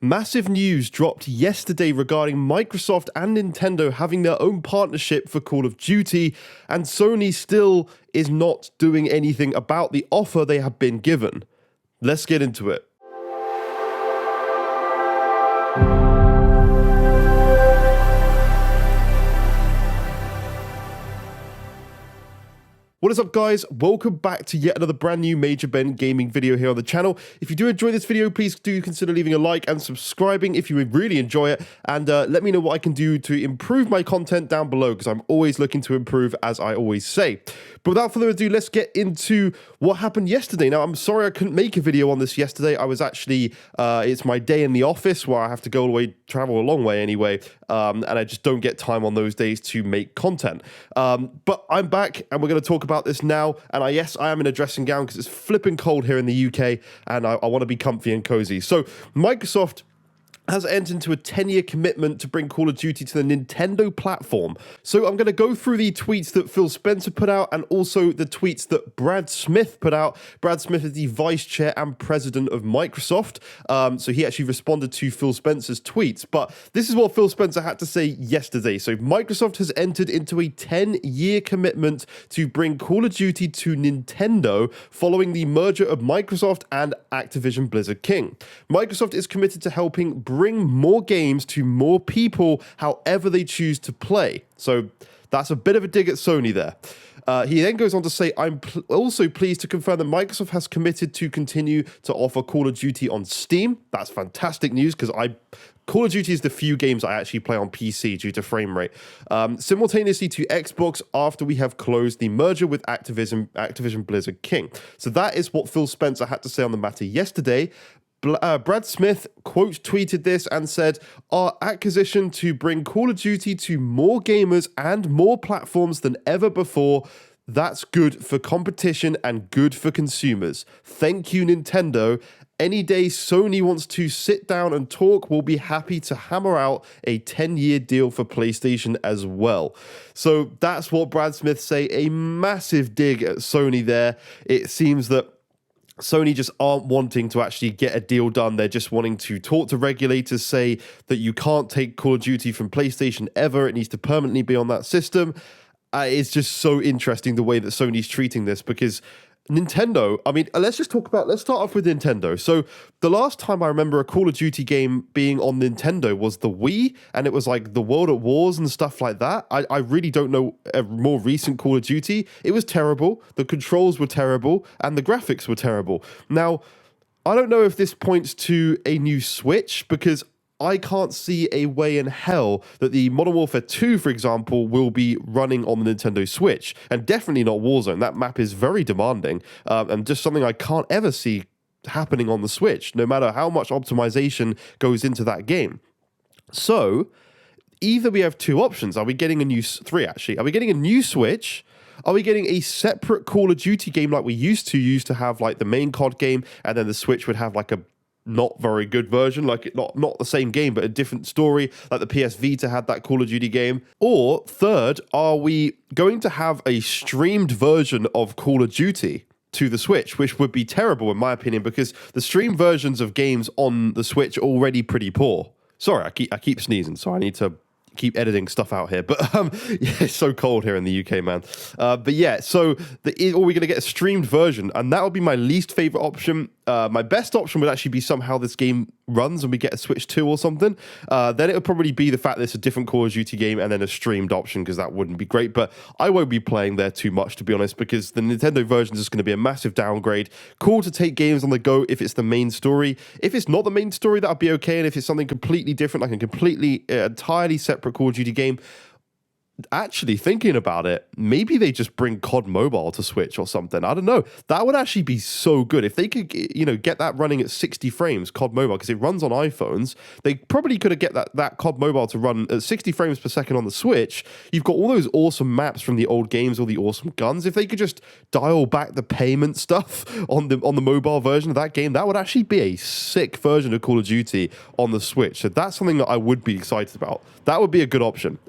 Massive news dropped yesterday regarding Microsoft and Nintendo having their own partnership for Call of Duty, and Sony still is not doing anything about the offer they have been given. Let's get into it. What is up, guys? Welcome back to yet another brand new Major Ben gaming video here on the channel. If you do enjoy this video, please do consider leaving a like and subscribing if you really enjoy it, and let me know what I can do to improve my content down below, because I'm always looking to improve, as I always say. But without further ado, let's get into what happened yesterday. Now, I'm sorry I couldn't make a video on this yesterday. I was actually, it's my day in the office where I have to go all the way, travel a long way anyway, and I just don't get time on those days to make content. But I'm back, and we're going to talk about this now. And yes, I am in a dressing gown because it's flipping cold here in the UK, and I want to be comfy and cozy. So Microsoft has entered into a 10-year commitment to bring Call of Duty to the Nintendo platform. So I'm going to go through the tweets that Phil Spencer put out and also the tweets that Brad Smith put out. Brad Smith is the vice chair and president of Microsoft. So he actually responded to Phil Spencer's tweets. But this is what Phil Spencer had to say yesterday. So Microsoft has entered into a 10-year commitment to bring Call of Duty to Nintendo following the merger of Microsoft and Activision Blizzard King. Microsoft is committed to helping bring more games to more people however they choose to play. So that's a bit of a dig at Sony there. He then goes on to say, I'm also pleased to confirm that Microsoft has committed to continue to offer Call of Duty on Steam. That's fantastic news, because Call of Duty is the few games I actually play on PC due to frame rate. Simultaneously to Xbox after we have closed the merger with Activision Blizzard King. So that is what Phil Spencer had to say on the matter yesterday. Brad Smith quote tweeted this and said, "Our acquisition to bring Call of Duty to more gamers and more platforms than ever before. That's good for competition and good for consumers. Thank you, Nintendo. Any day Sony wants to sit down and talk, we'll be happy to hammer out a 10-year deal for PlayStation as well." So that's what Brad Smith say. A massive dig at Sony there. It seems that Sony just aren't wanting to actually get a deal done. They're just wanting to talk to regulators, say that you can't take Call of Duty from PlayStation ever. It needs to permanently be on that system. It's just so interesting the way that Sony's treating this, because Nintendo, I mean, let's start off with Nintendo. So the last time I remember a Call of Duty game being on Nintendo was the Wii, and it was like the World at Wars and stuff like that. I really don't know a more recent Call of Duty. It was terrible. The controls were terrible, and the graphics were terrible. Now, I don't know if this points to a new Switch, because I can't see a way in hell that the Modern Warfare 2, for example, will be running on the Nintendo Switch, and definitely not Warzone. That map is very demanding, and just something I can't ever see happening on the Switch, no matter how much optimization goes into that game. So either we have two options. Are we getting three, actually? Are we getting a new Switch? Are we getting a separate Call of Duty game like we used to have like the main COD game, and then the Switch would have like a not very good version, like not the same game, but a different story, like the PS Vita had that Call of Duty game? Or third, are we going to have a streamed version of Call of Duty to the Switch, which would be terrible in my opinion, because the streamed versions of games on the Switch are already pretty poor. Sorry, I keep sneezing, so I need to keep editing stuff out here, but yeah, it's so cold here in the UK, man. But yeah, so are we going to get a streamed version? And that would be my least favorite option. My best option would actually be somehow this game runs and we get a Switch 2 or something. Then it would probably be the fact that it's a different Call of Duty game and then a streamed option, because that wouldn't be great. But I won't be playing there too much, to be honest, because the Nintendo version is just going to be a massive downgrade. Cool to take games on the go if it's the main story. If it's not the main story, that'd be okay. And if it's something completely different, like a completely, entirely separate Call of Duty game, actually thinking about it, maybe they just bring COD Mobile to Switch or something. I don't know. That would actually be so good if they could, get that running at 60 frames, COD Mobile, because it runs on iPhones. They probably could have get that COD Mobile to run at 60 frames per second on the Switch. You've got all those awesome maps from the old games, all the awesome guns. If they could just dial back the payment stuff on the mobile version of that game, that would actually be a sick version of Call of Duty on the Switch. So that's something that I would be excited about. That would be a good option.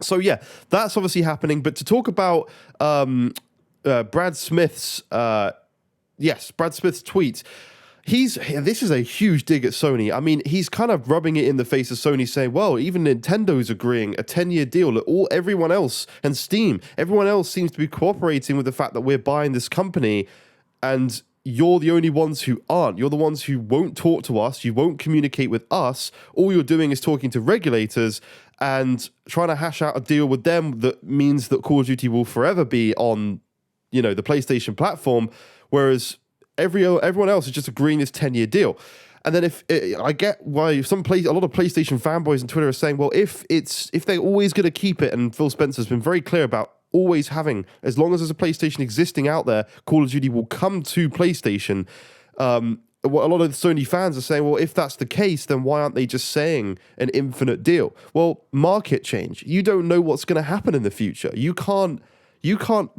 So yeah, that's obviously happening. But to talk about Brad Smith's tweet, This is a huge dig at Sony. I mean, he's kind of rubbing it in the face of Sony, saying, well, even Nintendo's agreeing a 10-year deal. Everyone else, and Steam, everyone else seems to be cooperating with the fact that we're buying this company, and you're the only ones who aren't. You're the ones who won't talk to us. You won't communicate with us. All you're doing is talking to regulators and trying to hash out a deal with them that means that Call of Duty will forever be on, the PlayStation platform, whereas everyone else is just agreeing this 10-year deal. And then I get why a lot of PlayStation fanboys on Twitter are saying, well, if they're always going to keep it, and Phil Spencer's been very clear about always having, as long as there's a PlayStation existing out there, Call of Duty will come to PlayStation. A lot of the Sony fans are saying, well, if that's the case, then why aren't they just saying an infinite deal? Well, market change. You don't know what's going to happen in the future. You can't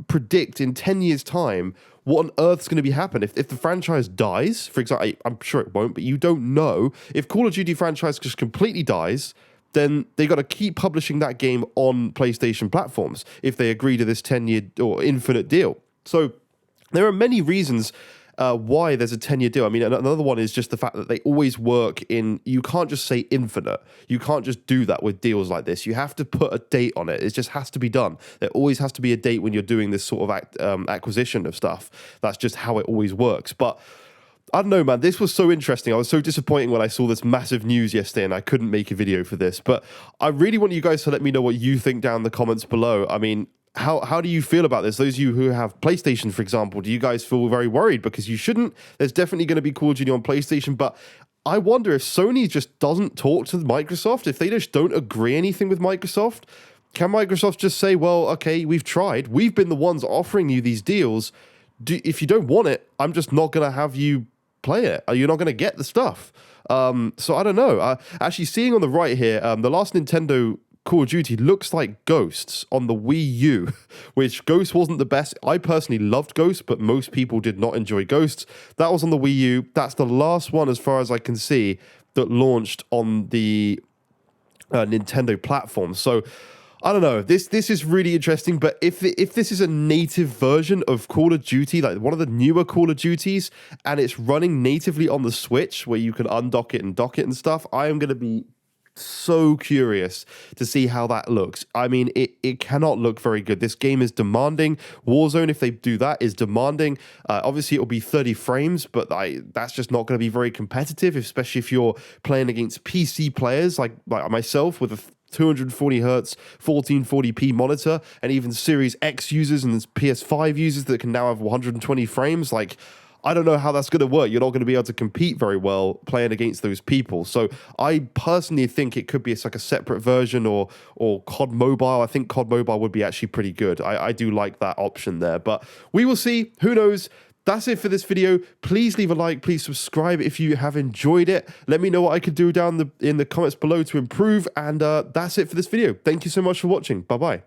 predict in 10 years' time what on earth's going to be happening. If the franchise dies, for example, I'm sure it won't, but you don't know. If Call of Duty franchise just completely dies, then they got to keep publishing that game on PlayStation platforms if they agree to this 10-year or infinite deal. So there are many reasons why there's a 10-year deal. I mean, another one is just the fact that they always work in, you can't just say infinite. You can't just do that with deals like this. You have to put a date on it. It just has to be done. There always has to be a date when you're doing this sort of acquisition of stuff. That's just how it always works. But I don't know, man. This was so interesting. I was so disappointed when I saw this massive news yesterday and I couldn't make a video for this. But I really want you guys to let me know what you think down in the comments below. I mean, how do you feel about this? Those of you who have PlayStation, for example, do you guys feel very worried? Because you shouldn't. There's definitely going to be Call of Duty on PlayStation, but I wonder if Sony just doesn't talk to Microsoft, if they just don't agree anything with Microsoft, can Microsoft just say, well, okay, we've tried. We've been the ones offering you these deals. If you don't want it, I'm just not going to have you play it. You're not going to get the stuff. So I don't know. Actually, seeing on the right here, the last Nintendo Call of Duty looks like Ghosts on the Wii U, which Ghost wasn't the best. I personally loved Ghosts, but most people did not enjoy Ghosts. That was on the Wii U. That's the last one, as far as I can see, that launched on the Nintendo platform. So I don't know. This is really interesting. But if this is a native version of Call of Duty, like one of the newer Call of Duties, and it's running natively on the Switch, where you can undock it and dock it and stuff, I am going to be so curious to see how that looks. I mean, it cannot look very good. This game is demanding. Warzone, if they do that, is demanding. Obviously, it will be 30 frames, but that's just not going to be very competitive, especially if you're playing against PC players like myself with a 240 hertz 1440p monitor, and even Series X users and PS5 users that can now have 120 frames. Like, I don't know how that's going to work. You're not going to be able to compete very well playing against those people. So I personally think it could be like a separate version or COD Mobile. I think COD Mobile would be actually pretty good. I do like that option there, but we will see. Who knows? That's it for this video. Please leave a like. Please subscribe if you have enjoyed it. Let me know what I could do down in the comments below to improve. And that's it for this video. Thank you so much for watching. Bye-bye.